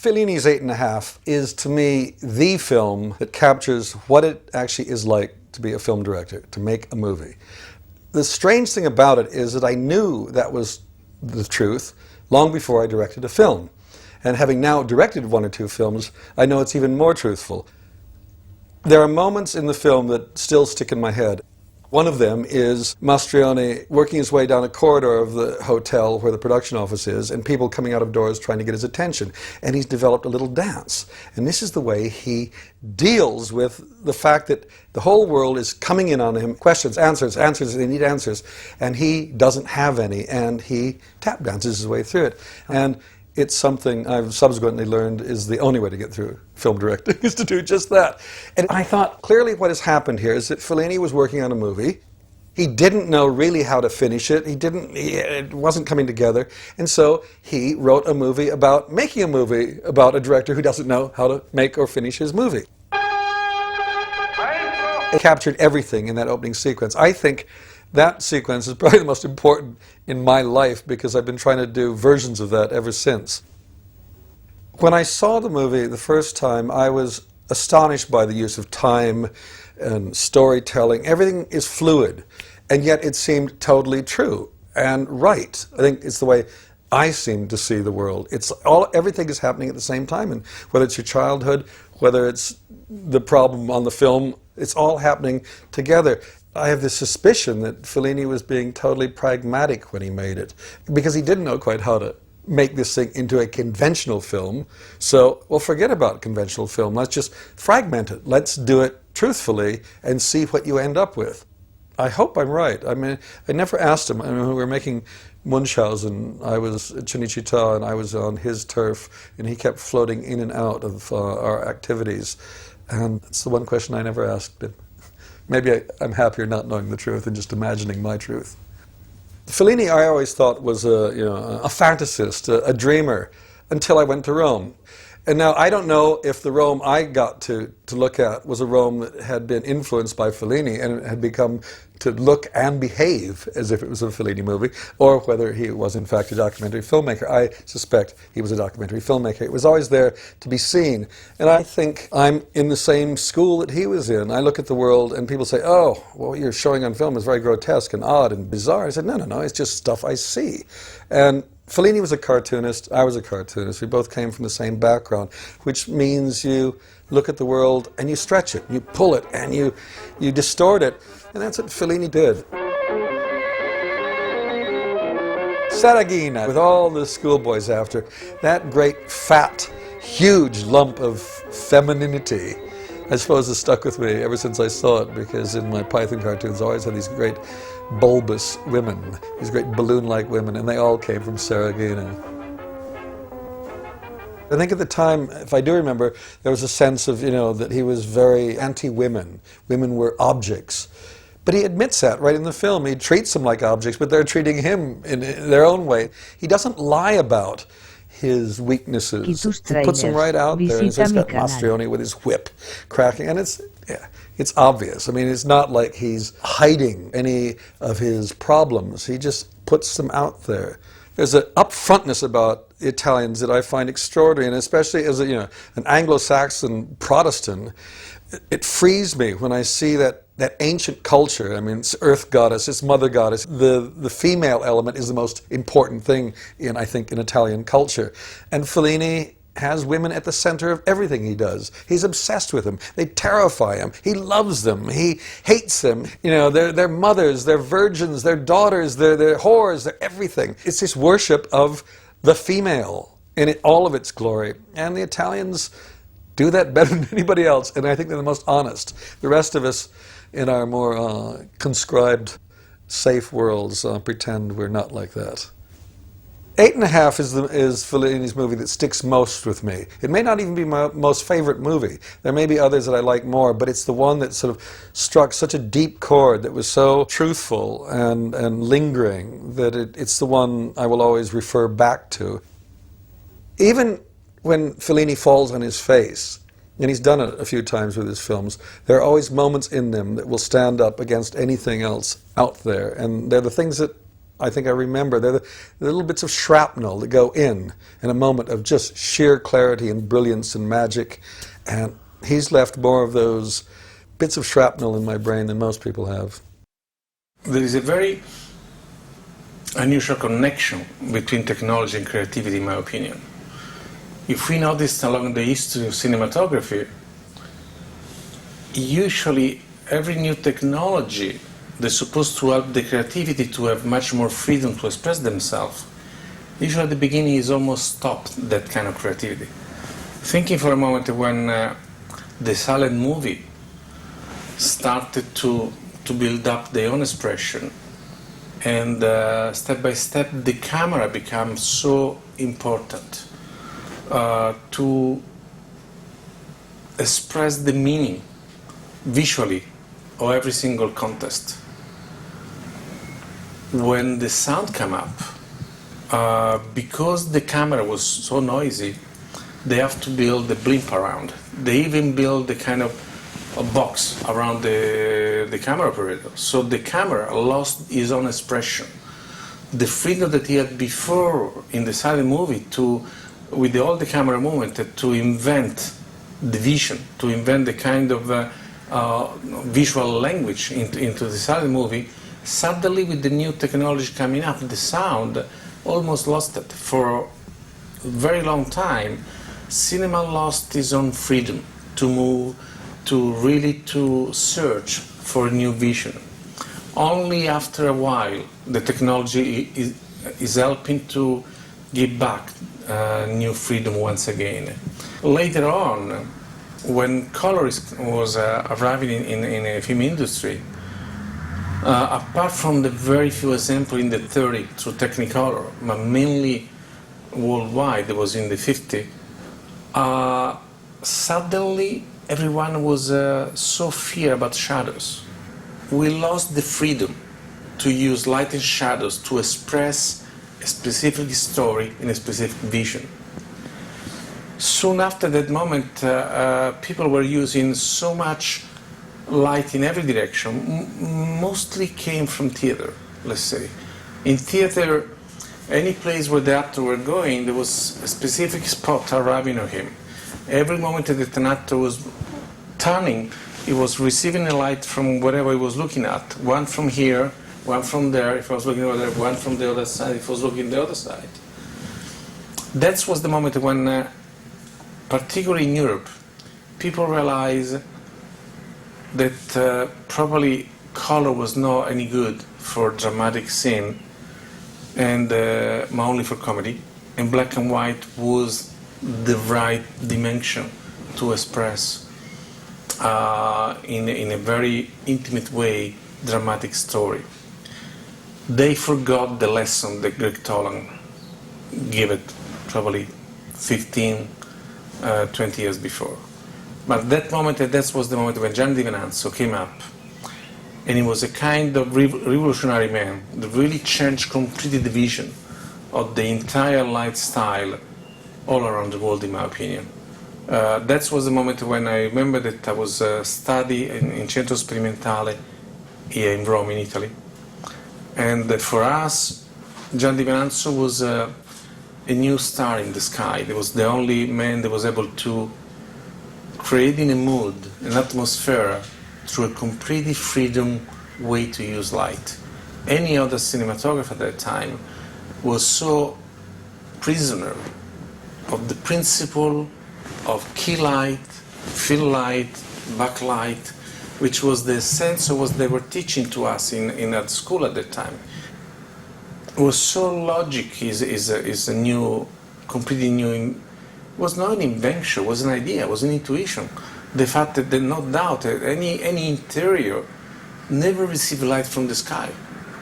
Fellini's 8.5 is, to me, the film that captures what it actually is like to be a film director, to make a movie. The strange thing about it is that I knew that was the truth long before I directed a film. And having now directed one or two films, I know it's even more truthful. There are moments in the film that still stick in my head. One of them is Mastroianni working his way down a corridor of the hotel where the production office is, and people coming out of doors trying to get his attention. And he's developed a little dance. And this is the way he deals with the fact that the whole world is coming in on him. Questions, answers, they need answers. And he doesn't have any, and he tap dances his way through it. And it's something I've subsequently learned is the only way to get through film directing, is to do just that. And I thought, clearly what has happened here is that Fellini was working on a movie. He didn't know really how to finish it. It wasn't coming together. And so he wrote a movie about making a movie about a director who doesn't know how to make or finish his movie. It captured everything in that opening sequence. I think that sequence is probably the most important in my life because I've been trying to do versions of that ever since. When I saw the movie the first time, I was astonished by the use of time and storytelling. Everything is fluid, and yet it seemed totally true and right. I think it's the way I seem to see the world. Everything is happening at the same time, and whether it's your childhood, whether it's the problem on the film, it's all happening together. I have this suspicion that Fellini was being totally pragmatic when he made it, because he didn't know quite how to make this thing into a conventional film. So, well, forget about conventional film. Let's just fragment it. Let's do it truthfully and see what you end up with. I hope I'm right. I mean, I never asked him. I mean, we were making Munchausen. I was at Cinecittà and I was on his turf, and he kept floating in and out of our activities. And it's the one question I never asked him. Maybe I'm happier not knowing the truth and just imagining my truth. Fellini, I always thought, was a fantasist, a dreamer, until I went to Rome. And now I don't know if the Rome I got to look at was a Rome that had been influenced by Fellini and had become to look and behave as if it was a Fellini movie, or whether he was in fact a documentary filmmaker. I suspect he was a documentary filmmaker. It was always there to be seen. And I think I'm in the same school that he was in. I look at the world and people say, oh, what you're showing on film is very grotesque and odd and bizarre. I said, no, it's just stuff I see. And Fellini was a cartoonist, I was a cartoonist. We both came from the same background, which means you look at the world and you stretch it, you pull it, and you distort it. And that's what Fellini did. Saraghina, with all the schoolboys after, that great, fat, huge lump of femininity, I suppose has stuck with me ever since I saw it, because in my Python cartoons I always had these great bulbous women, these great balloon-like women, and they all came from Saraghina. I think at the time, if I do remember, there was a sense of, that he was very anti-women. Women were objects. But he admits that right in the film. He treats them like objects, but they're treating him in their own way. He doesn't lie about his weaknesses. He puts them right out there, and he's got Mastroianni with his whip cracking, and it's obvious. I mean, it's not like he's hiding any of his problems. He just puts them out there. There's an upfrontness about the Italians that I find extraordinary, and especially as an Anglo-Saxon Protestant, it frees me when I see that ancient culture. I mean, it's earth goddess, it's mother goddess. The female element is the most important thing in Italian culture. And Fellini has women at the center of everything he does. He's obsessed with them. They terrify him. He loves them. He hates them. They're mothers, they're virgins, they're daughters, they're whores, they're everything. It's this worship of the female in all of its glory. And the Italians do that better than anybody else, and I think they're the most honest. The rest of us in our more conscribed, safe worlds pretend we're not like that. 8.5 is Fellini's movie that sticks most with me. It may not even be my most favorite movie. There may be others that I like more, but it's the one that sort of struck such a deep chord, that was so truthful and lingering, that it's the one I will always refer back to. Even when Fellini falls on his face, and he's done it a few times with his films, there are always moments in them that will stand up against anything else out there, and they're the things that I think I remember. They're the little bits of shrapnel that go in a moment of just sheer clarity and brilliance and magic. And he's left more of those bits of shrapnel in my brain than most people have. There is a very unusual connection between technology and creativity, in my opinion. If we notice along the history of cinematography, usually every new technology that's supposed to help the creativity to have much more freedom to express themselves, usually at the beginning is almost stopped that kind of creativity. Thinking for a moment when the silent movie started to build up their own expression, and step by step the camera becomes so important to express the meaning visually of every single contest. When the sound came up, because the camera was so noisy, they have to build the blimp around. They even build the kind of a box around the camera operator. So the camera lost his own expression. The freedom that he had before in the silent movie with all the camera movement, to invent the vision, to invent the kind of visual language into the silent movie, suddenly with the new technology coming up, the sound almost lost it. For a very long time, cinema lost its own freedom to move, to search for a new vision. Only after a while, the technology is helping to give back new freedom once again. Later on, when color was arriving in the film industry, apart from the very few examples in the 30s through Technicolor, but mainly worldwide, it was in the 50s, suddenly everyone was so fear about shadows. We lost the freedom to use light and shadows to express a specific story in a specific vision. Soon after that moment, people were using so much light in every direction, mostly came from theater, let's say. In theater, any place where the actor were going, there was a specific spot arriving on him. Every moment that an actor was turning, he was receiving a light from wherever he was looking at. One from here, one from there, if I was looking over there, one from the other side, if I was looking the other side. That was the moment when, particularly in Europe, people realized that probably color was not any good for dramatic scene, and only for comedy, and black and white was the right dimension to express in a very intimate way dramatic story. They forgot the lesson that Greg Toland gave it probably 15, 20 years before. But that moment, that was the moment when Gianni Di Venanzo came up, and he was a kind of revolutionary man that really changed completely the vision of the entire lifestyle all around the world, in my opinion. That was the moment when I remember that I was studying in Centro Sperimentale here in Rome, in Italy. And for us, Gianni Di Venanzo was a new star in the sky. He was the only man that was able to create in a mood, an atmosphere, through a completely freedom way to use light. Any other cinematographer at that time was so prisoner of the principle of key light, fill light, backlight, which was the sense of what they were teaching to us in at school at that time. It was so logic is a new, completely new. It was not an invention, it was an idea, it was an intuition. The fact that no doubt any interior never received light from the sky.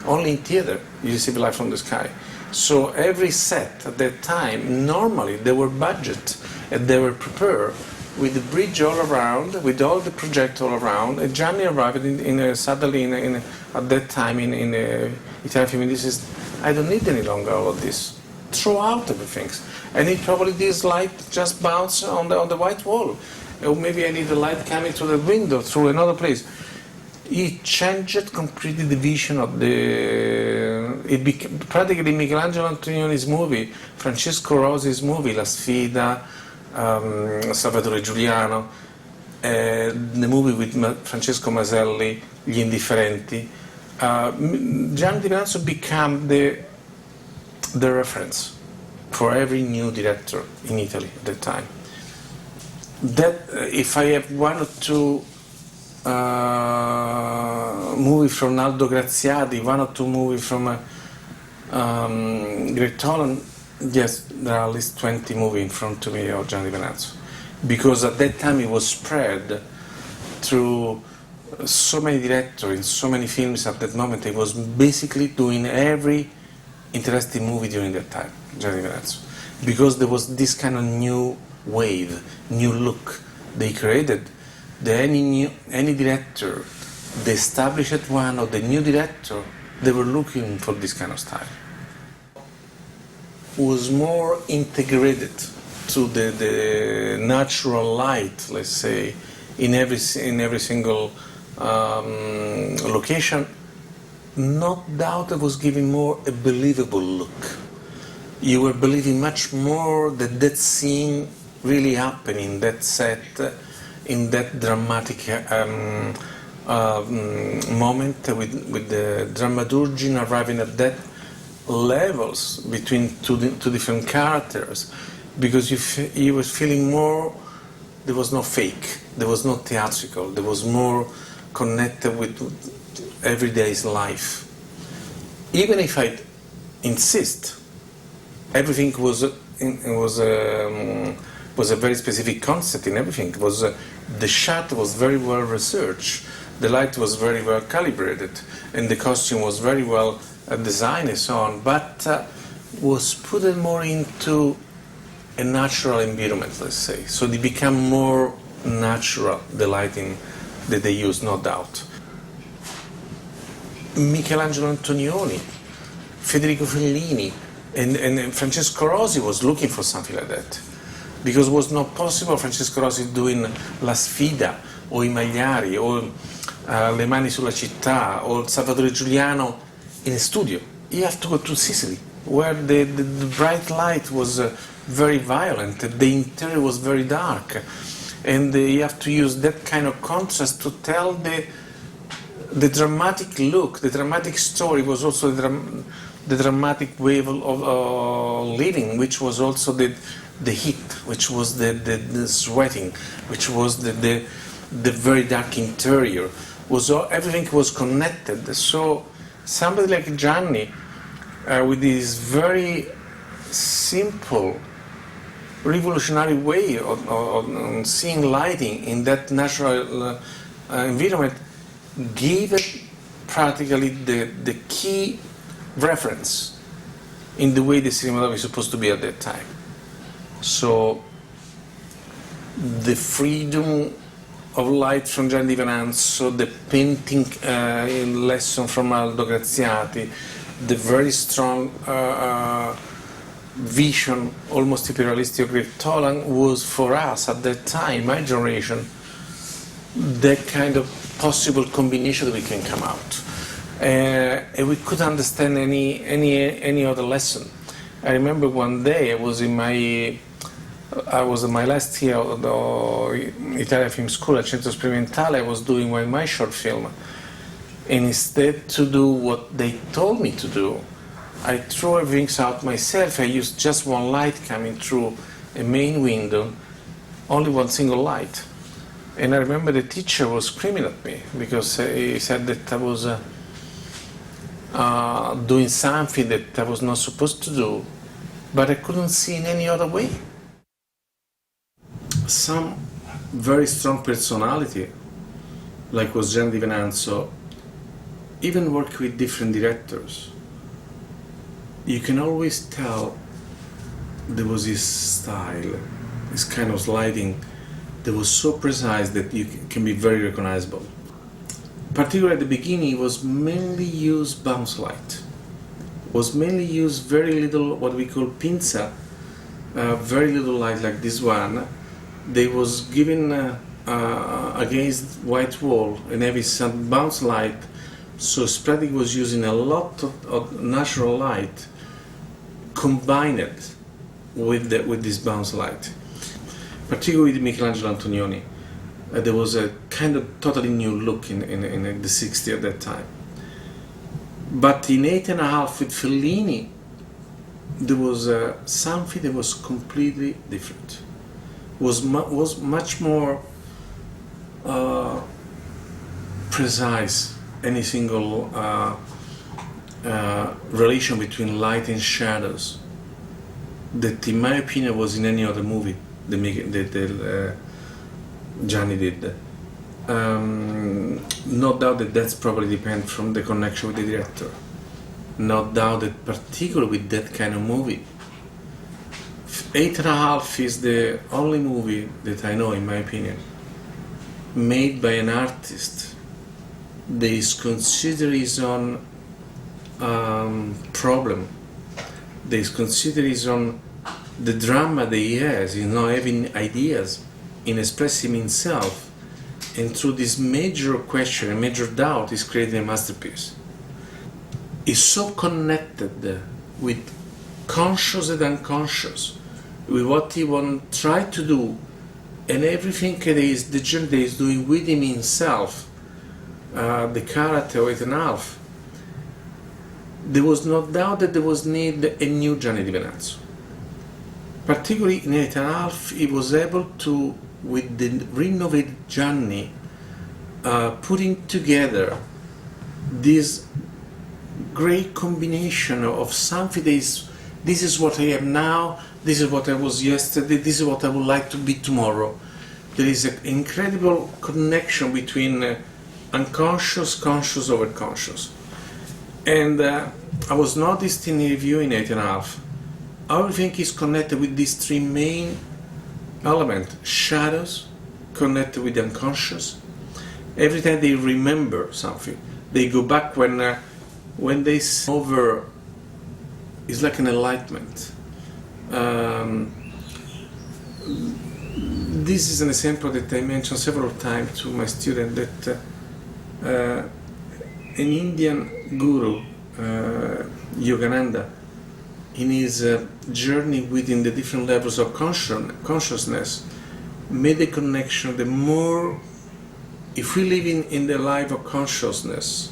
Only in theater you receive light from the sky. So every set at that time, normally they were budget and they were prepared with the bridge all around, with all the project all around. And Gianni arrived suddenly at that time in Italian film industry. I don't need any longer all of this. Throw out everything. And it probably this light just bounce on the white wall. Or maybe I need the light coming through the window, through another place. He changed completely the vision of the practically Michelangelo Antonioni's movie, Francesco Rosi's movie, La Sfida, Salvatore Giuliano, the movie with Francesco Maselli, Gli Indifferenti. Gianni Di Venanzo became the reference for every new director in Italy at that time. That if I have one or two movie from Aldo Graziati, one or two movie from Greg Toland, yes, there are at least 20 movies in front of me of Gianni Di Venanzo. Because at that time it was spread through so many directors in so many films at that moment. It was basically doing every interesting movie during that time, Gianni Di Venanzo. Because there was this kind of new wave, new look they created. Any director, the established one or the new director, they were looking for this kind of style. Was more integrated to the natural light, let's say, in every single location. No doubt it was giving more a believable look. You were believing much more that scene really happened in that set, in that dramatic moment with the dramaturgy arriving at that levels between two different characters, because you were feeling more. There was no fake, there was no theatrical, there was more connected with everyday's life. Even if I insist, everything was a very specific concept in everything. It was the shot was very well researched, the light was very well calibrated, and the costume was very well designed and so on, but was put more into a natural environment, let's say. So they become more natural, the lighting that they use, no doubt. Michelangelo Antonioni, Federico Fellini, and Francesco Rosi was looking for something like that. Because it was not possible Francesco Rosi doing La Sfida, or I Magliari, or Le Mani sulla Città, or Salvatore Giuliano in a studio. You have to go to Sicily, where the bright light was very violent, the interior was very dark, and you have to use that kind of contrast to tell the dramatic look, the dramatic story. Was also the dramatic way of living, which was also the heat, which was the sweating, which was the very dark interior. Everything was connected. So somebody like Gianni, with this very simple, revolutionary way of seeing lighting in that natural environment, gave it practically the key reference in the way the cinema is supposed to be at that time. So the freedom of light from Gianni Di Venanzo, the painting lesson from Aldo Graziati, the very strong vision, almost imperialistic of Greg Toland, was for us at that time, my generation, that kind of possible combination that we can come out. And we couldn't understand any other lesson. I remember one day I was in my last year of the Italian Film School at Centro Sperimentale. I was doing my short film, and instead to do what they told me to do, I threw everything out myself. I used just one light coming through a main window, only one single light. And I remember the teacher was screaming at me because he said that I was doing something that I was not supposed to do, but I couldn't see in any other way. Some very strong personality, like was Gianni Di Venanzo, even work with different directors. You can always tell there was his style, his kind of lighting that was so precise that you can be very recognizable. Particularly at the beginning, it was mainly used bounce light. Was mainly used very little what we call pinza, very little light like this one. They was given against white wall and having some bounce light So Sprati was using a lot of natural light combined with this bounce light. Particularly with Michelangelo Antonioni, there was a kind of totally new look in the 60s at that time. But in 8.5 with Fellini, there was something that was completely different. Was much more precise. Any single relation between light and shadows that, in my opinion, was in any other movie that Gianni did. No doubt that that's probably depends from the connection with the director. No doubt that particularly with that kind of movie, 8.5 is the only movie that I know, in my opinion, made by an artist that is considered his own problem, that is considered his own the drama that he has, having ideas, in expressing himself, and through this major question, a major doubt, is creating a masterpiece. Is so connected with conscious and unconscious, with what he tried to do, and everything that is the journey that he's doing within himself, the character of 8.5. There was no doubt that there was need a new Gianni Di Venanzo. Particularly in 8.5, he was able to, with the renovated Gianni, putting together this great combination of something that is, this is what I am now, this is what I was yesterday, this is what I would like to be tomorrow. There is an incredible connection between unconscious, conscious, over conscious. And I was noticed in the review in 8.5, everything is connected with these three main elements. Shadows, connected with the unconscious. Every time they remember something, they go back when they see over, it's like an enlightenment. This is an example that I mentioned several times to my student, that an Indian guru, Yogananda, in his journey within the different levels of consciousness, made a connection. The more, if we live in the life of consciousness,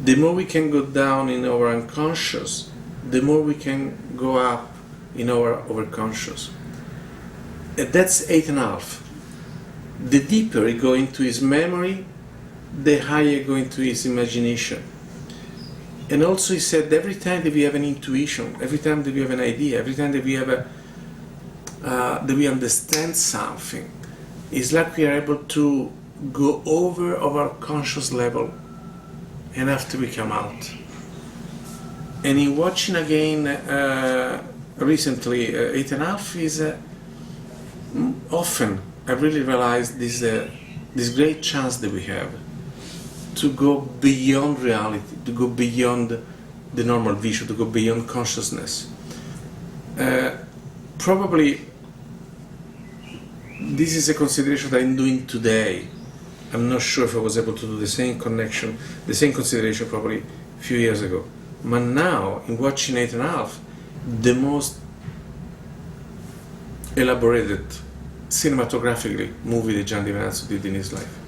the more we can go down in our unconscious, the more we can go up in our overconscious. That's 8.5. The deeper you go into his memory, the higher you go into his imagination. And also he said, every time that we have an intuition, every time that we have an idea, every time that we have that we understand something, it's like we are able to go over our conscious level and after we come out. And in watching again recently 8.5 is often I really realized this great chance that we have to go beyond reality, to go beyond the normal vision, to go beyond consciousness. Probably this is a consideration that I'm doing today. I'm not sure if I was able to do the same connection, the same consideration probably a few years ago. But now, in watching 8.5, the most elaborated cinematographically movie that Gianni Di Venanzo did in his life.